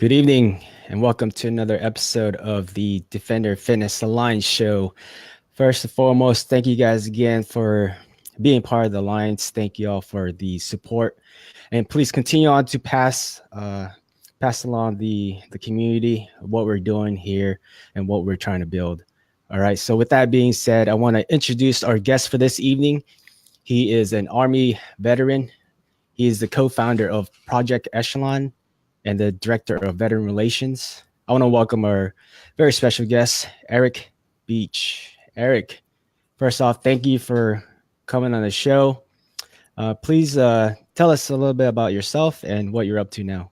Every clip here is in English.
Good evening, and welcome to another episode of the Defender Fitness Alliance show. First and foremost, thank you guys again for being part of the alliance. Thank you all for the support, and please continue on to pass along the community what we're doing here and what we're trying to build. All right. So with that being said, I want to introduce our guest for this evening. He is an Army veteran. He is the co-founder of Project Echelon and the director of Veteran Relations. I want to welcome our very special guest, Eric Beach. Eric, first off, thank you for coming on the show. Please tell us a little bit about yourself and what you're up to now.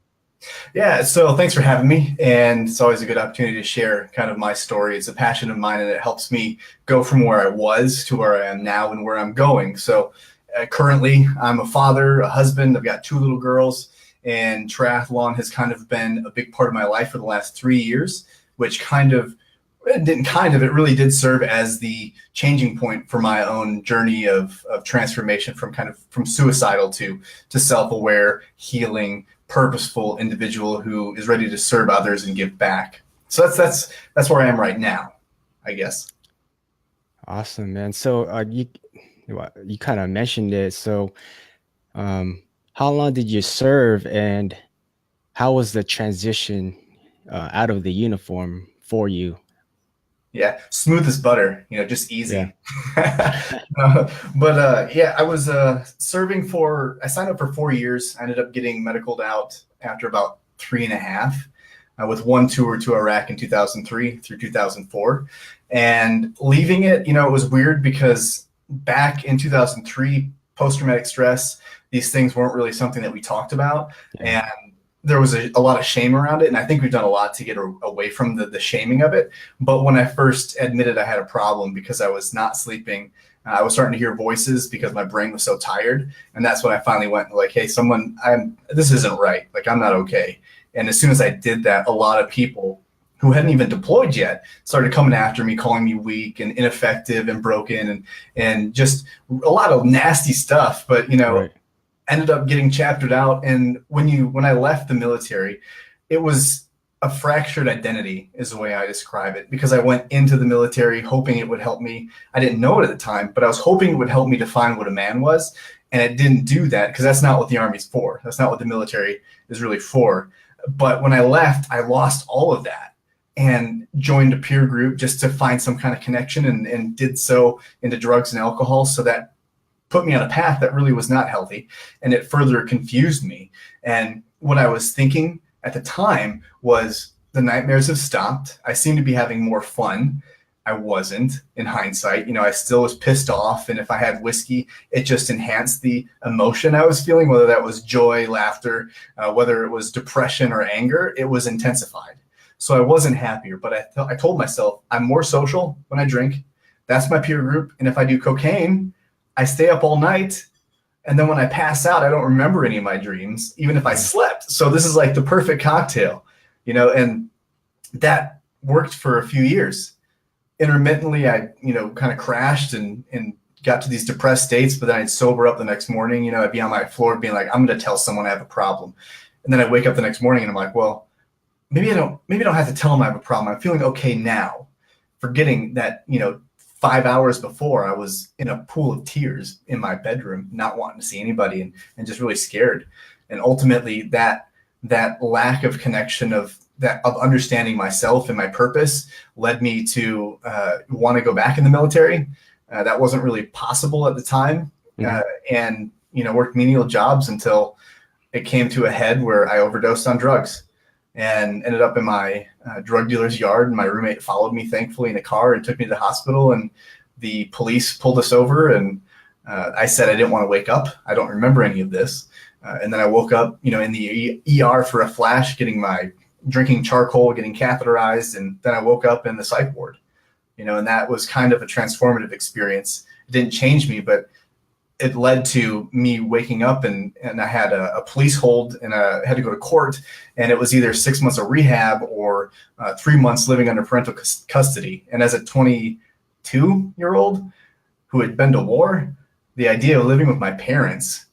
Yeah, so thanks for having me. And it's always a good opportunity to share kind of my story. It's a passion of mine, and it helps me go from where I was to where I am now and where I'm going. So currently, I'm a father, a husband. I've got two little girls, and triathlon has kind of been a big part of my life for the last 3 years, which it really did serve as the changing point for my own journey of transformation from suicidal to self-aware, healing, purposeful individual who is ready to serve others and give back. So that's where I am right now, I guess. Awesome, man. So you kind of mentioned it. So how long did you serve, and how was the transition out of the uniform for you? Yeah, smooth as butter, just easy. Yeah. I was serving I signed up for 4 years. I ended up getting medicaled out after about 3.5, with one tour to Iraq in 2003 through 2004. And leaving it, it was weird because back in 2003, post-traumatic stress, these things weren't really something that we talked about. Yeah. And there was a lot of shame around it, and I think we've done a lot to get away from the shaming of it. But when I first admitted I had a problem because I was not sleeping, I was starting to hear voices because my brain was so tired, and that's when I finally went like, "Hey, this isn't right. Like, I'm not okay." And as soon as I did that, a lot of people who hadn't even deployed yet started coming after me, calling me weak and ineffective and broken, and just a lot of nasty stuff. But right. Ended up getting chaptered out. And when I left the military, it was a fractured identity is the way I describe it, because I went into the military hoping it would help me. I didn't know it at the time, but I was hoping it would help me define what a man was. And it didn't do that, because that's not what the Army's for. That's not what the military is really for. But when I left, I lost all of that and joined a peer group just to find some kind of connection, and did so into drugs and alcohol. So that put me on a path that really was not healthy, and it further confused me. And what I was thinking at the time was, the nightmares have stopped. I seem to be having more fun. I wasn't, in hindsight. I still was pissed off, and if I had whiskey, it just enhanced the emotion I was feeling, whether that was joy, laughter, whether it was depression or anger, it was intensified. So I wasn't happier, but I told myself, I'm more social when I drink. That's my peer group. And if I do cocaine, I stay up all night, and then when I pass out, I don't remember any of my dreams, even if I slept. So this is like the perfect cocktail, and that worked for a few years. Intermittently, I, kind of crashed and got to these depressed states, but then I'd sober up the next morning. I'd be on my floor being like, I'm going to tell someone I have a problem. And then I wake up the next morning and I'm like, well, maybe I don't have to tell them I have a problem. I'm feeling okay now, forgetting that, 5 hours before, I was in a pool of tears in my bedroom, not wanting to see anybody, and just really scared. And ultimately, that lack of connection of understanding myself and my purpose led me to want to go back in the military. That wasn't really possible at the time, and worked menial jobs until it came to a head where I overdosed on drugs and ended up in my drug dealer's yard. And my roommate followed me, thankfully, in a car and took me to the hospital. And the police pulled us over. And I said I didn't want to wake up. I don't remember any of this. And then I woke up, in the ER for a flash, drinking charcoal, getting catheterized. And then I woke up in the psych ward, and that was kind of a transformative experience. It didn't change me, but it led to me waking up, and I had a police hold, and I had to go to court, and it was either 6 months of rehab or 3 months living under parental custody. And as a 22-year-old who had been to war, the idea of living with my parents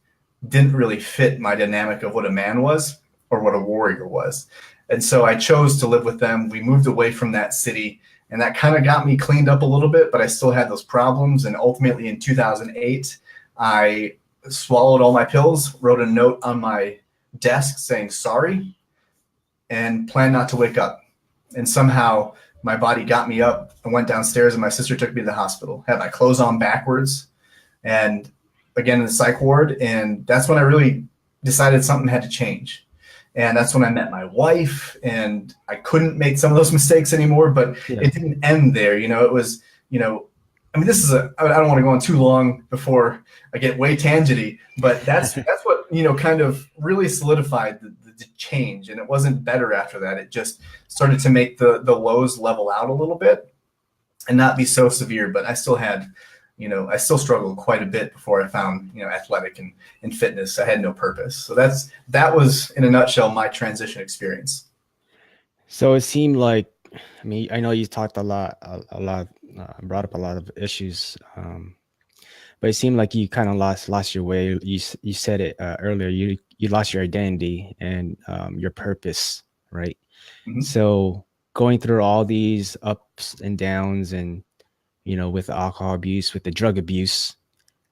didn't really fit my dynamic of what a man was. or what a warrior was. And so I chose to live with them. We moved away from that city, and that kind of got me cleaned up a little bit, but I still had those problems. And ultimately in 2008, I swallowed all my pills, wrote a note on my desk saying sorry, and planned not to wake up. And somehow my body got me up. I went downstairs, and my sister took me to the hospital, had my clothes on backwards, and again in the psych ward. And that's when I really decided something had to change. And that's when I met my wife, and I couldn't make some of those mistakes anymore, but it didn't end there. It was, I mean, I don't want to go on too long before I get way tangenty, but that's what, kind of really solidified the change. And it wasn't better after that. It just started to make the lows level out a little bit and not be so severe. But I still had, I still struggled quite a bit before I found, athletic and fitness. I had no purpose. So that was in a nutshell my transition experience. So it seemed like, I mean, I know you talked a lot, brought up a lot of issues, but it seemed like you kind of lost your way. You said it earlier. You lost your identity and your purpose, right? Mm-hmm. So going through all these ups and downs, and with alcohol abuse, with the drug abuse,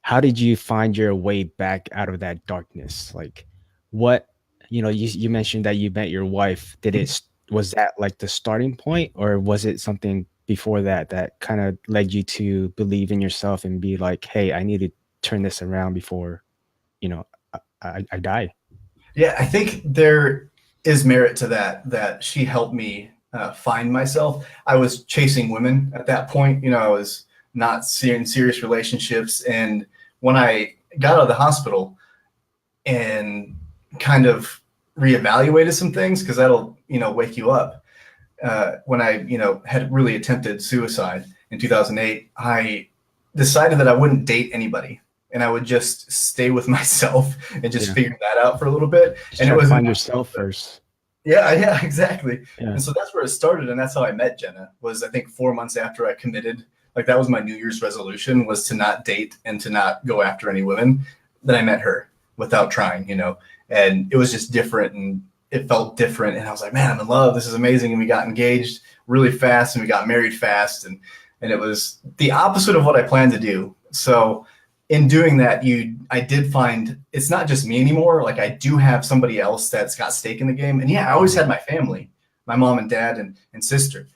how did you find your way back out of that darkness? Like, what, you mentioned that you met your wife. Was that like the starting point, or was it something before that kind of led you to believe in yourself and be like, hey, I need to turn this around before, I die? Yeah, I think there is merit to that she helped me find myself. I was chasing women at that point. I was not in serious relationships. And when I got out of the hospital and kind of reevaluated some things, because that'll, wake you up. When I, had really attempted suicide in 2008, I decided that I wouldn't date anybody, and I would just stay with myself and just figure that out for a little bit. And it was find yourself first. Yeah, exactly. Yeah. And so that's where it started, and that's how I met Jenna. Was I think 4 months after I committed. Like, that was my New Year's resolution, was to not date and to not go after any women. Then I met her without trying, and it was just different, and it felt different. And I was like, man, I'm in love. This is amazing. And we got engaged really fast, and we got married fast. And it was the opposite of what I planned to do. So in doing that, I did find it's not just me anymore. Like, I do have somebody else that's got stake in the game. And yeah, I always had my family, my mom and dad and sister.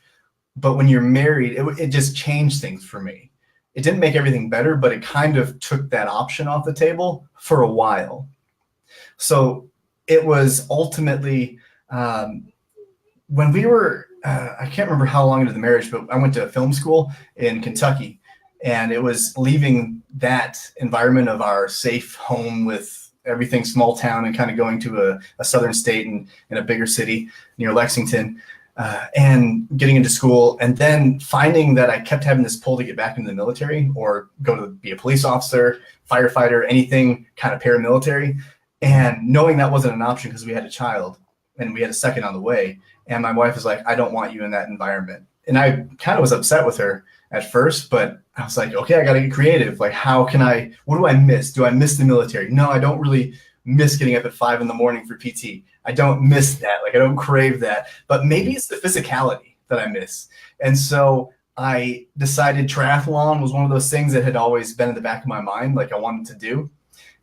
But when you're married, it just changed things for me. It didn't make everything better, but it kind of took that option off the table for a while. So it was ultimately when we were, I can't remember how long into the marriage, but I went to film school in Kentucky, and it was leaving that environment of our safe home with everything small town and kind of going to a southern state and in a bigger city near Lexington, and getting into school, and then finding that I kept having this pull to get back into the military or go to be a police officer, firefighter, anything kind of paramilitary. And knowing that wasn't an option because we had a child and we had a second on the way. And my wife was like, I don't want you in that environment. And I kind of was upset with her at first, but I was like, okay, I got to get creative. Like, what do I miss? Do I miss the military? No, I don't really miss getting up at 5 a.m. for PT. I don't miss that. Like, I don't crave that, but maybe it's the physicality that I miss. And so I decided triathlon was one of those things that had always been in the back of my mind, like I wanted to do.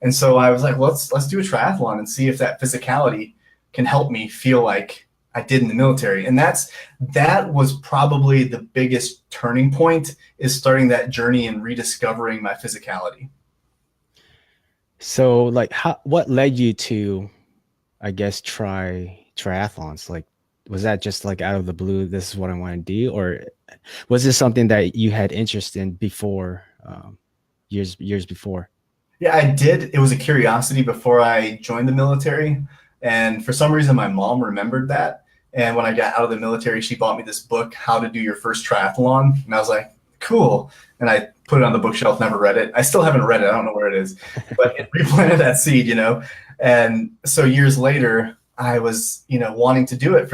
And so I was like, let's do a triathlon and see if that physicality can help me feel like I did in the military. And that was probably the biggest turning point, is starting that journey and rediscovering my physicality. So like, what led you to, I guess, try triathlons? Like, was that just like out of the blue, this is what I want to do? Or was this something that you had interest in before, years before? Yeah, I did. It was a curiosity before I joined the military. And for some reason, my mom remembered that. And when I got out of the military, she bought me this book, How to Do Your First Triathlon. And I was like, cool. And I put it on the bookshelf, never read it. I still haven't read it. I don't know where it is. But it replanted that seed, And so years later, I was, wanting to do it.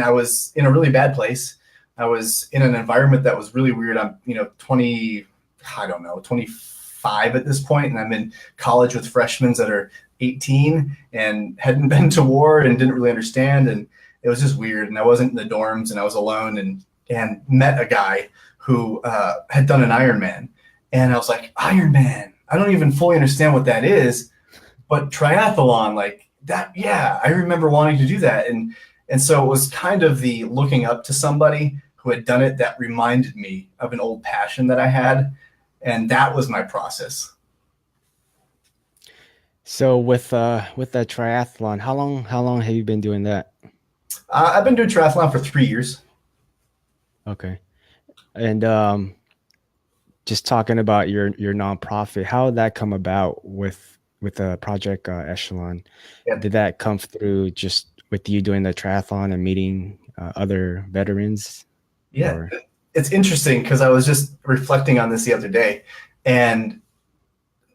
I was in a really bad place. I was in an environment that was really weird. I'm, 25 at this point, and I'm in college with freshmen that are 18 and hadn't been to war and didn't really understand. And it was just weird. And I wasn't in the dorms and I was alone and met a guy who had done an Ironman. And I was like, Ironman, I don't even fully understand what that is, but triathlon, like that, yeah, I remember wanting to do that. And so it was kind of the looking up to somebody who had done it that reminded me of an old passion that I had. And that was my process. So with that triathlon, how long have you been doing that? I've been doing triathlon for 3 years. Okay. And just talking about your nonprofit, how did that come about with the Project Echelon? Yeah. Did that come through just with you doing the triathlon and meeting other veterans? Yeah, Or? it's interesting because I was just reflecting on this the other day. And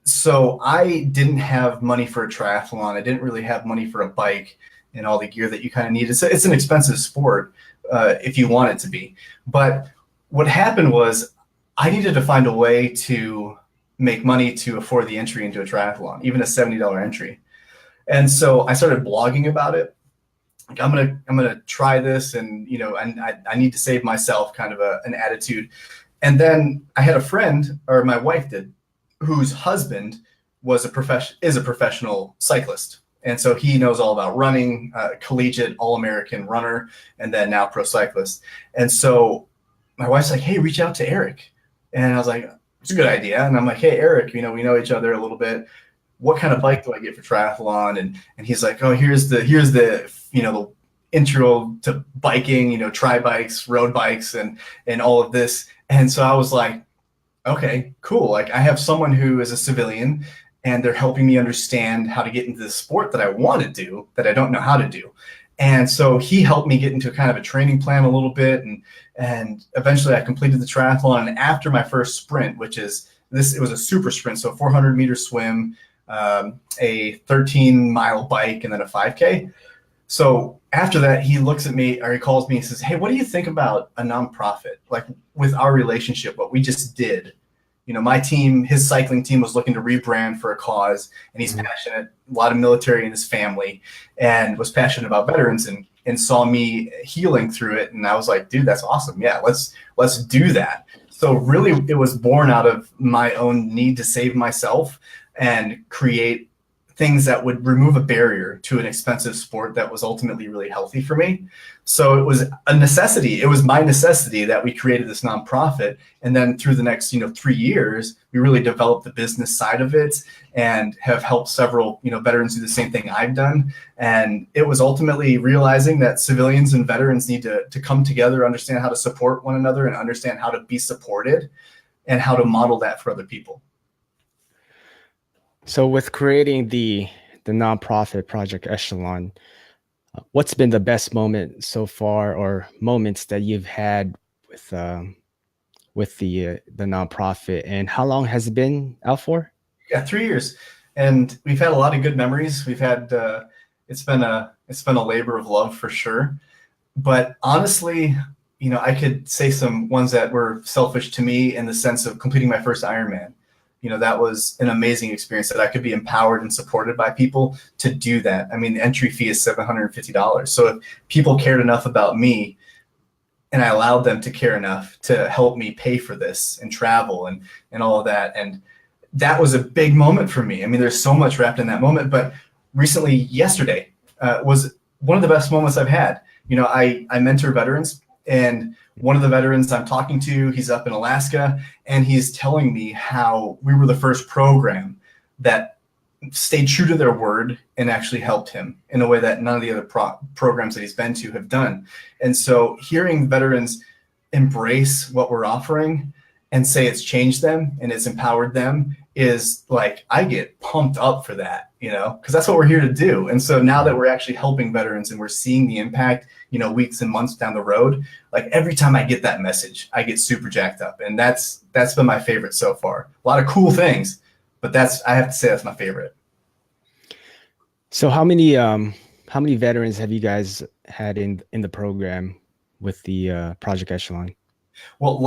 so I didn't have money for a triathlon. I didn't really have money for a bike and all the gear that you kind of need. It's an expensive sport if you want it to be. But what happened was I needed to find a way to make money to afford the entry into a triathlon, even a $70 entry. And so I started blogging about it. Like, I'm gonna try this, and I need to save myself, kind of an attitude. And then I had a friend, or my wife did, whose husband is a professional cyclist. And so he knows all about running, collegiate All-American runner, and then now pro cyclist. And so my wife's like, hey, reach out to Eric. And I was like, it's a good idea. And I'm like, hey, Eric, we know each other a little bit. What kind of bike do I get for triathlon? And he's like, oh, here's the the intro to biking, tri bikes, road bikes, and all of this. And so I was like, okay, cool. Like, I have someone who is a civilian and they're helping me understand how to get into the sport that I want to do, that I don't know how to do. And so he helped me get into kind of a training plan a little bit. And eventually I completed the triathlon. And after my first sprint, it was a super sprint. So 400-meter swim, a 13-mile bike, and then a 5K. So after that, he looks at me, or he calls me and says, hey, what do you think about a nonprofit? Like, with our relationship, what we just did, my team, his cycling team, was looking to rebrand for a cause, and he's passionate, a lot of military in his family, and was passionate about veterans, and saw me healing through it. And I was like, dude, that's awesome. Yeah, let's do that. So really, it was born out of my own need to save myself and create things that would remove a barrier to an expensive sport that was ultimately really healthy for me. So it was a necessity. It was my necessity that we created this nonprofit. And then through the next, 3 years, we really developed the business side of it and have helped several, veterans do the same thing I've done. And it was ultimately realizing that civilians and veterans need to come together, understand how to support one another, and understand how to be supported and how to model that for other people. So with creating the nonprofit Project Echelon, what's been the best moment so far, or moments that you've had with the nonprofit, and how long has it been out for? Yeah, 3 years, and we've had a lot of good memories. We've had it's been a labor of love for sure. But honestly, I could say some ones that were selfish to me in the sense of completing my first Ironman. That was an amazing experience, that I could be empowered and supported by people to do that. I mean, the entry fee is $750. So if people cared enough about me and I allowed them to care enough to help me pay for this and travel and all of that. And that was a big moment for me. I mean, there's so much wrapped in that moment, but recently, yesterday, was one of the best moments I've had. I mentor veterans, and one of the veterans I'm talking to, he's up in Alaska, and he's telling me how we were the first program that stayed true to their word and actually helped him in a way that none of the other programs that he's been to have done. And so hearing veterans embrace what we're offering and say it's changed them and it's empowered them is like, I get pumped up for that, because that's what we're here to do. And so now that we're actually helping veterans and we're seeing the impact, weeks and months down the road, like every time I get that message, I get super jacked up. And that's been my favorite so far. A lot of cool things, but I have to say that's my favorite. So how many veterans have you guys had in the program with the Project Echelon? Well,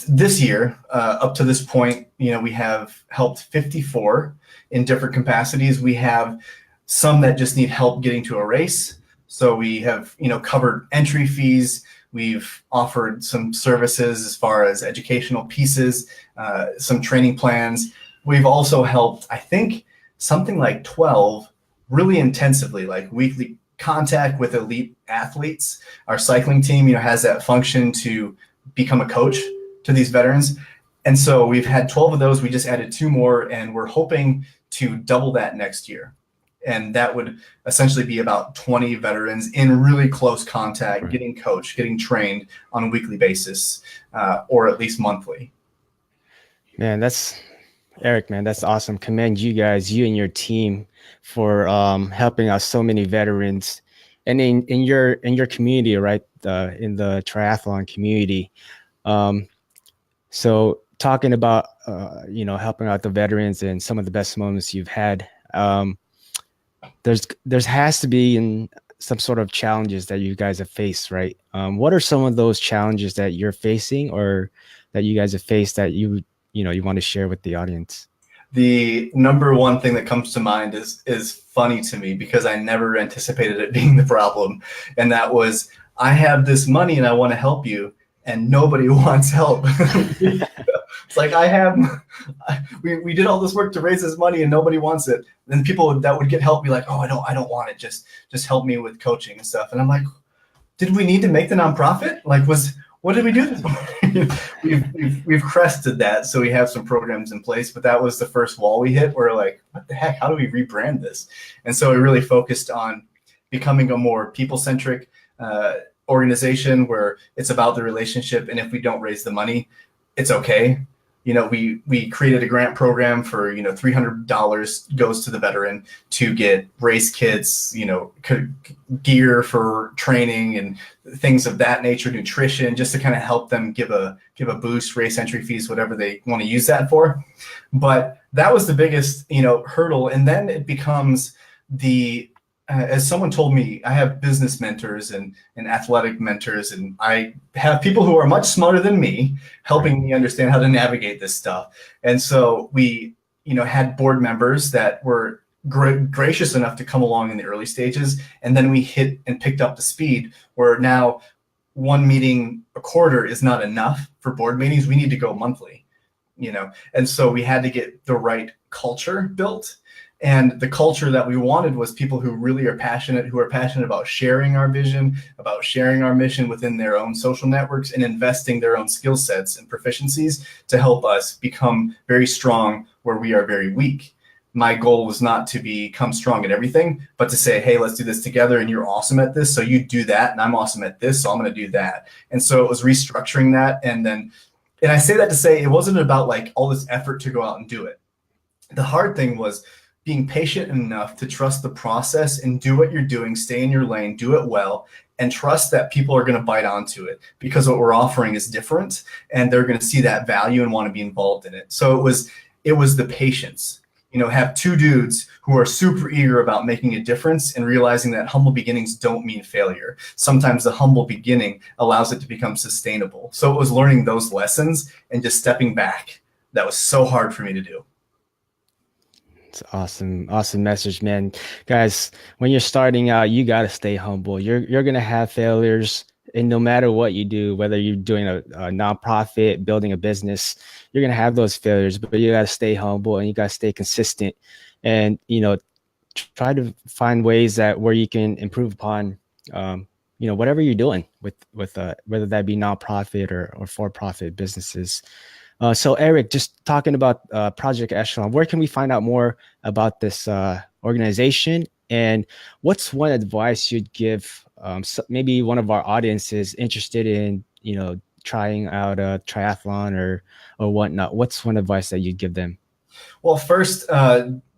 this year, up to this point, we have helped 54 in different capacities. We have some that just need help getting to a race. So we have, covered entry fees. We've offered some services as far as educational pieces, some training plans. We've also helped, I think, something like 12 really intensively, like weekly contact with elite athletes. Our cycling team, has that function to become a coach to these veterans. And so we've had 12 of those. We just added 2 more, and we're hoping to double that next year. And that would essentially be about 20 veterans in really close contact, Right. getting coached, getting trained on a weekly basis, or at least monthly. Man, Eric, man, that's awesome. Commend you guys, you and your team, for helping out so many veterans, and in your community, right? In the triathlon community. So talking about helping out the veterans and some of the best moments you've had. There's has to be in some sort of challenges that you guys have faced, right? What are some of those challenges that you're facing, or that you guys have faced, that you want to share with the audience? The number one thing that comes to mind is funny to me, because I never anticipated it being the problem. And that was, I have this money and I want to help you, and nobody wants help. It's like, we did all this work to raise this money and nobody wants it. Then people that would get help be like, oh, I don't want it. Just help me with coaching and stuff. And I'm like, did we need to make the nonprofit? Like, what did we do this for? We've crested that. So we have some programs in place, but that was the first wall we hit. We're like, what the heck? How do we rebrand this? And so we really focused on becoming a more people-centric organization, where it's about the relationship. And if we don't raise the money, it's okay. We created a grant program for, $300 goes to the veteran to get race kits, gear for training and things of that nature, nutrition, just to kind of help them give a boost, race entry fees, whatever they want to use that for. But that was the biggest, hurdle. And then it becomes as someone told me, I have business mentors and athletic mentors, and I have people who are much smarter than me helping me understand how to navigate this stuff. And so we, had board members that were gracious enough to come along in the early stages. And then we hit and picked up the speed, where now one meeting a quarter is not enough for board meetings. We need to go monthly, and so we had to get the right culture built. And the culture that we wanted was people who really are passionate, who are passionate about sharing our vision, about sharing our mission within their own social networks, and investing their own skill sets and proficiencies to help us become very strong where we are very weak. My goal was not to become strong at everything, but to say, hey, let's do this together, and you're awesome at this, so you do that, and I'm awesome at this, so I'm going to do that. And so it was restructuring that. And I say that to say it wasn't about like all this effort to go out and do it. The hard thing was being patient enough to trust the process and do what you're doing, stay in your lane, do it well, and trust that people are going to bite onto it, because what we're offering is different and they're going to see that value and want to be involved in it. So it was the patience. Have 2 dudes who are super eager about making a difference and realizing that humble beginnings don't mean failure. Sometimes the humble beginning allows it to become sustainable. So it was learning those lessons and just stepping back. That was so hard for me to do. It's awesome message, man. Guys, when you're starting out, you got to stay humble. You're going to have failures, and no matter what you do, whether you're doing a nonprofit, building a business, you're going to have those failures, but you got to stay humble and you got to stay consistent, and, try to find ways where you can improve upon, whatever you're doing with whether that be nonprofit or for-profit businesses. So Eric, just talking about Project Echelon, where can we find out more about this organization, and what's one advice you'd give maybe one of our audiences interested in, trying out a triathlon or whatnot? What's one advice that you'd give them? Well, first,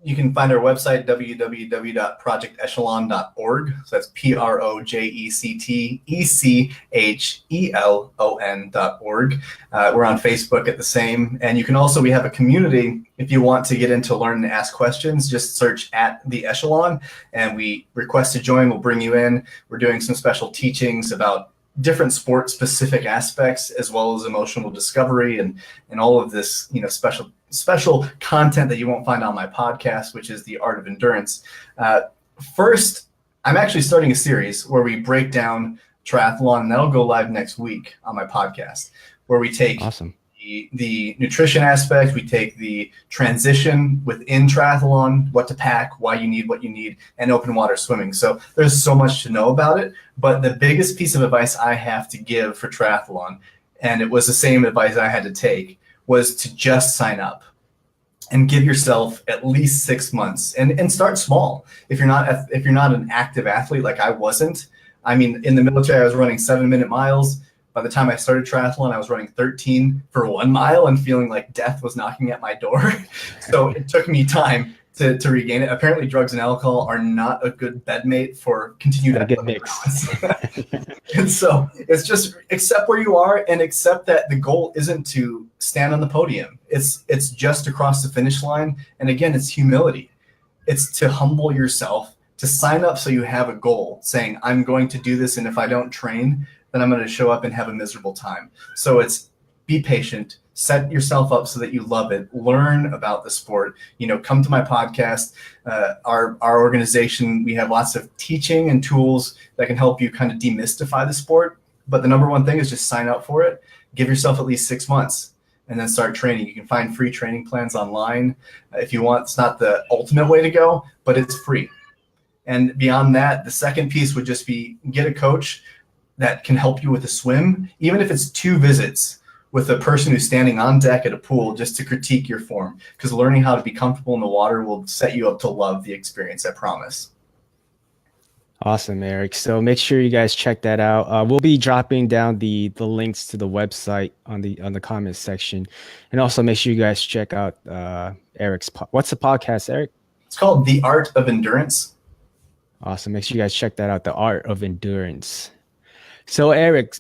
you can find our website, www.projectechelon.org. So that's projectechelon.org. We're on Facebook at the same. And you can also, we have a community. If you want to get in to learn and ask questions, just search at the Echelon, and we request to join. We'll bring you in. We're doing some special teachings about different sport specific aspects, as well as emotional discovery and all of this, special content that you won't find on my podcast, which is The Art of Endurance. First, I'm actually starting a series where we break down triathlon, and that'll go live next week on my podcast, where we take Awesome. the nutrition aspect, we take the transition within triathlon, what to pack, why you need what you need, and open water swimming. So there's so much to know about it. But the biggest piece of advice I have to give for triathlon, and it was the same advice I had to take, was to just sign up and give yourself at least 6 months and start small. If you're not an active athlete like I wasn't, I mean, in the military, I was running 7-minute miles. By the time I started triathlon, I was running 13 for 1 mile and feeling like death was knocking at my door. So it took me time to regain it. Apparently, drugs and alcohol are not a good bedmate for continued Not a good athletic mix. prowess. And so it's just accept where you are and accept that the goal isn't to stand on the podium. It's just across the finish line. And again, it's humility. It's to humble yourself, to sign up so you have a goal saying, I'm going to do this. And if I don't train, then I'm going to show up and have a miserable time. So it's be patient, set yourself up so that you love it, learn about the sport, come to my podcast. Our organization, we have lots of teaching and tools that can help you kind of demystify the sport. But the number one thing is just sign up for it. Give yourself at least 6 months and then start training. You can find free training plans online if you want. It's not the ultimate way to go, but it's free. And beyond that, the second piece would just be get a coach that can help you with a swim, even if it's 2 visits with a person who's standing on deck at a pool just to critique your form, because learning how to be comfortable in the water will set you up to love the experience, I promise. Awesome, Eric. So make sure you guys check that out. We'll be dropping down the links to the website on the comments section, and also make sure you guys check out Eric's. What's the podcast, Eric? It's called The Art of Endurance. Awesome. Make sure you guys check that out. The Art of Endurance. So Eric,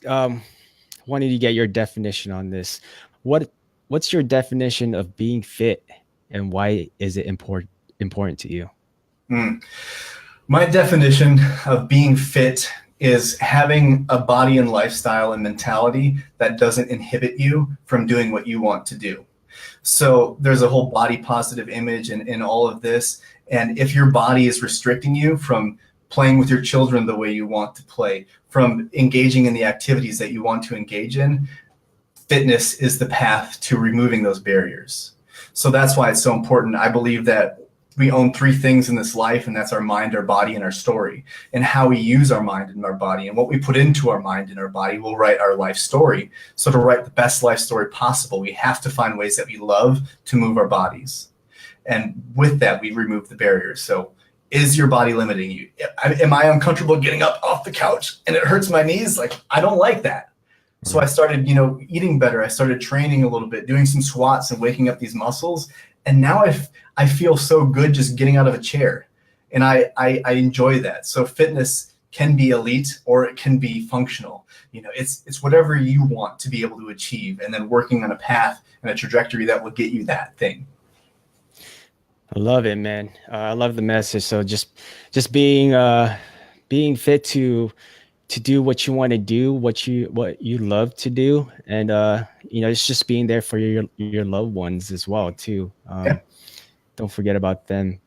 wanted to get your definition on this. What's your definition of being fit, and why is it important to you? My definition of being fit is having a body and lifestyle and mentality that doesn't inhibit you from doing what you want to do. So there's a whole body positive image in all of this. And if your body is restricting you from playing with your children the way you want to play, from engaging in the activities that you want to engage in, fitness is the path to removing those barriers. So that's why it's so important. I believe that we own 3 things in this life, and that's our mind, our body, and our story. And how we use our mind and our body and what we put into our mind and our body will write our life story. So to write the best life story possible, we have to find ways that we love to move our bodies. And with that, we remove the barriers. So is your body limiting you? Am I uncomfortable getting up off the couch and it hurts my knees? Like, I don't like that. So I started, eating better. I started training a little bit, doing some squats and waking up these muscles. And now I feel so good just getting out of a chair. And I enjoy that. So fitness can be elite or it can be functional. It's whatever you want to be able to achieve, and then working on a path and a trajectory that will get you that thing. I love it, man. I love the message. So just being fit to do what you want to do, what you love to do, and it's just being there for your loved ones as well too. Don't forget about them.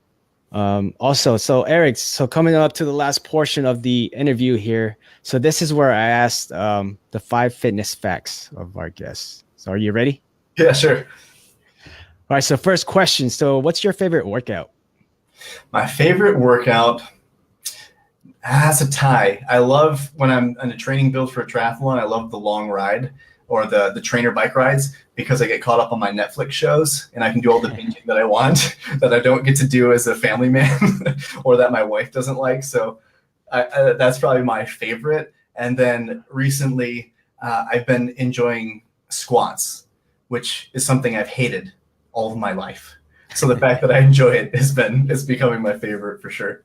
Also, so Eric, so coming up to the last portion of the interview here. So this is where I asked the 5 fitness facts of our guests. So are you ready? Yeah, sure. All right, so first question. So what's your favorite workout? My favorite workout, that's a tie. I love when I'm in a training build for a triathlon, I love the long ride or the trainer bike rides, because I get caught up on my Netflix shows and I can do all the binging that I want that I don't get to do as a family man or that my wife doesn't like. So that's probably my favorite. And then recently I've been enjoying squats, which is something I've hated all of my life. So the fact that I enjoy it is becoming my favorite for sure.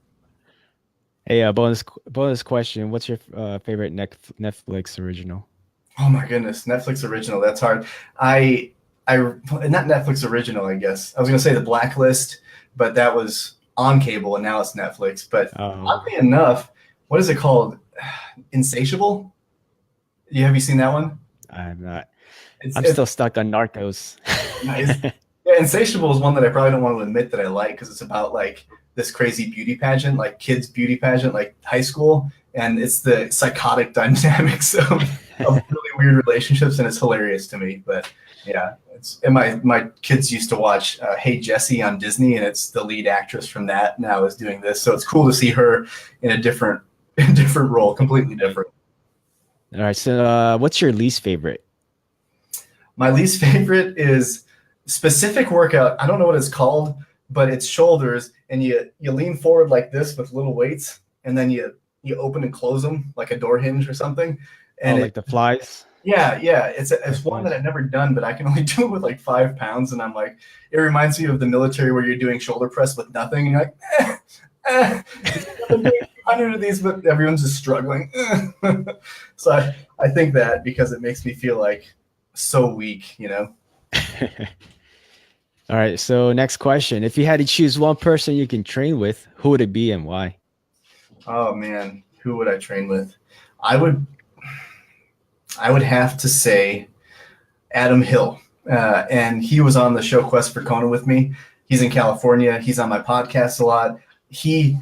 Hey, bonus question. What's your favorite Netflix original? Oh my goodness, Netflix original. That's hard. I not Netflix original, I guess. I was gonna say The Blacklist, but that was on cable and now it's Netflix. But oddly enough, what is it called? Insatiable? Have you seen that one? I'm not. I'm still stuck on Narcos. Nice. Yeah, Insatiable is one that I probably don't want to admit that I like, because it's about like this crazy beauty pageant, like kids beauty pageant, like high school, and it's the psychotic dynamics of really weird relationships, and it's hilarious to me. But yeah, it's and my kids used to watch Hey Jessie on Disney, and it's the lead actress from that now is doing this, so it's cool to see her in a different different role, completely different. All right. So, what's your least favorite? My least favorite is specific workout. I don't know what it's called, but it's shoulders, and you lean forward like this with little weights, and then you open and close them like a door hinge or something. Oh, And like the flies? yeah, it's That's one fun. that I've never done, but I can only do it with like 5 pounds, and I'm like, it reminds me of the military where you're doing shoulder press with nothing, and you're like, I'm doing 200 of these, but everyone's just struggling. So I think that because it makes me feel like so weak, you know. All right. So, next question. If you had to choose one person you can train with, who would it be and why? Oh man, who would I train with? I would I would have to say Adam Hill, and he was on the show Quest for Kona with me. He's in California. He's on my podcast a lot. He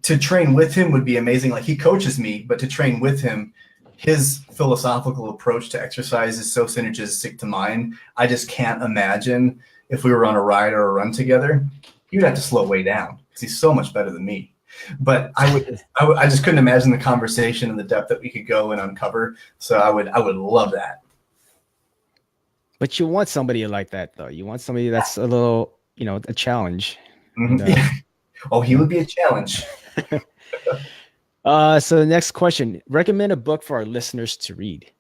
To train with him would be amazing. Like he coaches me, but to train with him, his philosophical approach to exercise is so synergistic to mine. I just can't imagine if we were on a ride or a run together, he would have to slow way down because he's so much better than me. But I just couldn't imagine the conversation and the depth that we could go and uncover. So I would love that. But you want somebody like that, though. You want somebody that's a little, a challenge. Mhm. And, Yeah. Oh, he yeah. would be a challenge. So the next question, recommend a book for our listeners to read.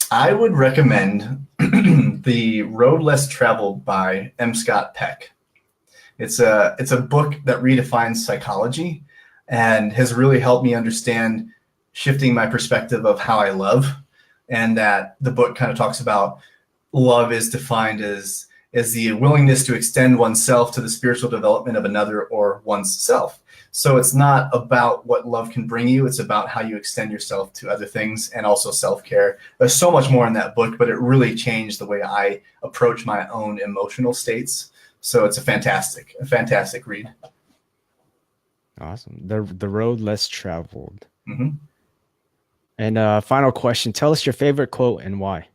I would recommend The Road Less Traveled by M. Scott Peck. It's a book that redefines psychology and has really helped me understand shifting my perspective of how I love. And that the book kind of talks about love is defined as the willingness to extend oneself to the spiritual development of another or one's self. So it's not about what love can bring you. It's about how you extend yourself to other things and also self-care. There's so much more in that book, but it really changed the way I approach my own emotional states. So it's a fantastic read. Awesome. The road less traveled. Mm-hmm. And final question, tell us your favorite quote and why.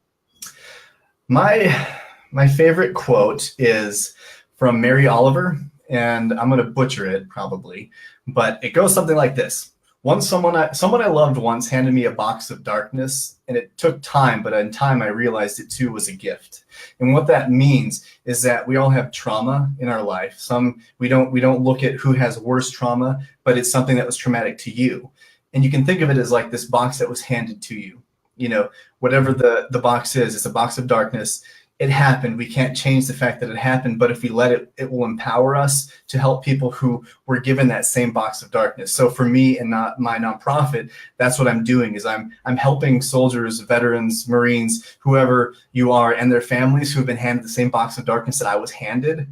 My favorite quote is from Mary Oliver, and I'm going to butcher it probably, but it goes something like this. Once someone I loved once handed me a box of darkness, and it took time, but in time I realized it too was a gift. And what that means is that we all have trauma in our life. Some we don't look at who has worse trauma, but it's something that was traumatic to you. And you can think of it as like this box that was handed to you. You know, whatever the box is, it's a box of darkness. It happened. We can't change the fact that it happened, but if we let it, it will empower us to help people who were given that same box of darkness. So for me and not my nonprofit, that's what I'm doing is I'm helping soldiers, veterans, Marines, whoever you are, and their families who have been handed the same box of darkness that I was handed,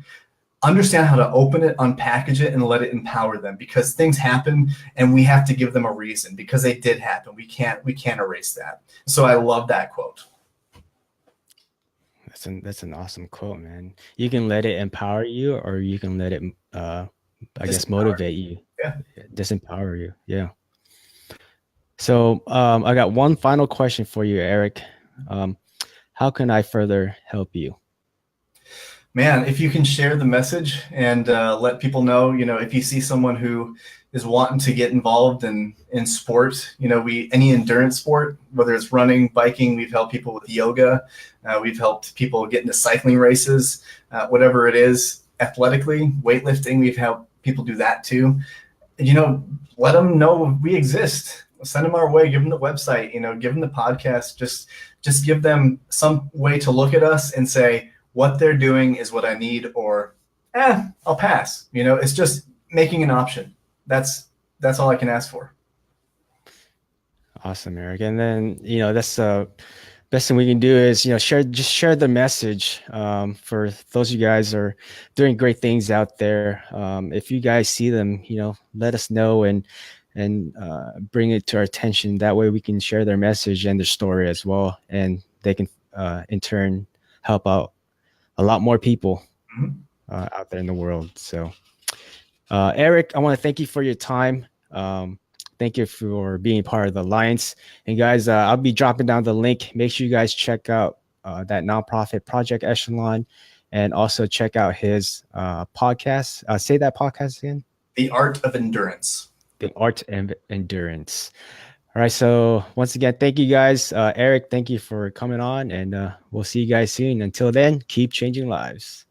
understand how to open it, unpackage it, and let it empower them, because things happen and we have to give them a reason because they did happen. We can't erase that. So I love that quote. That's an awesome quote, man. You can let it empower you, or you can let it, I guess, motivate you, Yeah. disempower you. Yeah. So I got one final question for you, Eric. How can I further help you? Man, if you can share the message and let people know, if you see someone who is wanting to get involved in sport, any endurance sport, whether it's running, biking, we've helped people with yoga, we've helped people get into cycling races, whatever it is, athletically, weightlifting, we've helped people do that too. Let them know we exist. Send them our way, give them the website, give them the podcast, just give them some way to look at us and say, what they're doing is what I need, or I'll pass. It's just making an option. That's all I can ask for. Awesome, Eric. And then, that's best thing we can do is, share the message for those of you guys are doing great things out there. If you guys see them, let us know and bring it to our attention. That way we can share their message and their story as well. And they can, in turn, help out a lot more people out there in the world. So Eric, I want to thank you for your time. Um, Thank you for being part of the Alliance. And guys, I'll be dropping down the link. Make sure you guys check out that nonprofit Project Echelon, and also check out his podcast. Say that podcast again. The Art of Endurance. The Art and Endurance. All right. So once again, thank you guys. Eric, thank you for coming on, and we'll see you guys soon. Until then, keep changing lives.